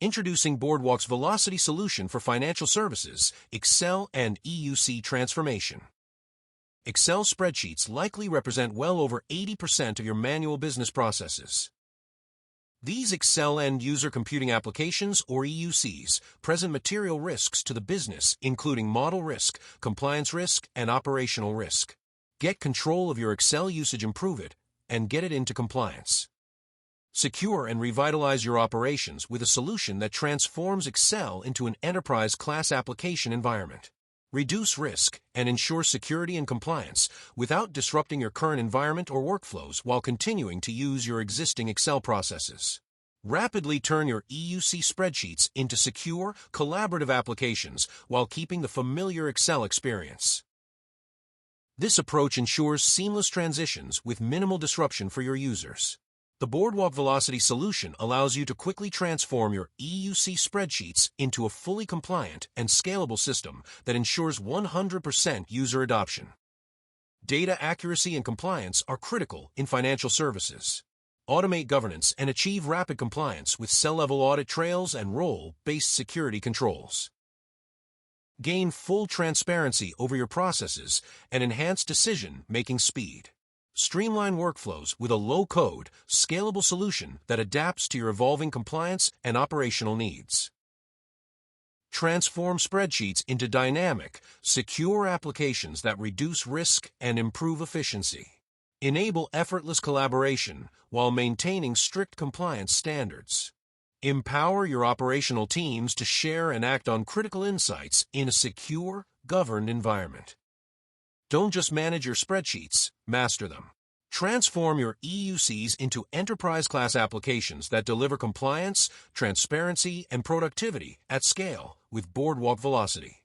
Introducing Boardwalk's Velocity solution for financial services, Excel and EUC transformation. Excel spreadsheets likely represent well over 80% of your manual business processes. These Excel end-user computing applications, or EUCs, present material risks to the business, including model risk, compliance risk, and operational risk. Get control of your Excel usage, improve it, and get it into compliance. Secure and revitalize your operations with a solution that transforms Excel into an enterprise-class application environment. Reduce risk and ensure security and compliance without disrupting your current environment or workflows while continuing to use your existing Excel processes. Rapidly turn your EUC spreadsheets into secure, collaborative applications while keeping the familiar Excel experience. This approach ensures seamless transitions with minimal disruption for your users. The Boardwalk Velocity solution allows you to quickly transform your EUC spreadsheets into a fully compliant and scalable system that ensures 100% user adoption. Data accuracy and compliance are critical in financial services. Automate governance and achieve rapid compliance with cell-level audit trails and role-based security controls. Gain full transparency over your processes and enhance decision-making speed. Streamline workflows with a low-code, scalable solution that adapts to your evolving compliance and operational needs. Transform spreadsheets into dynamic, secure applications that reduce risk and improve efficiency. Enable effortless collaboration while maintaining strict compliance standards. Empower your operational teams to share and act on critical insights in a secure, governed environment. Don't just manage your spreadsheets, master them. Transform your EUCs into enterprise-class applications that deliver compliance, transparency, and productivity at scale with Boardwalk Velocity.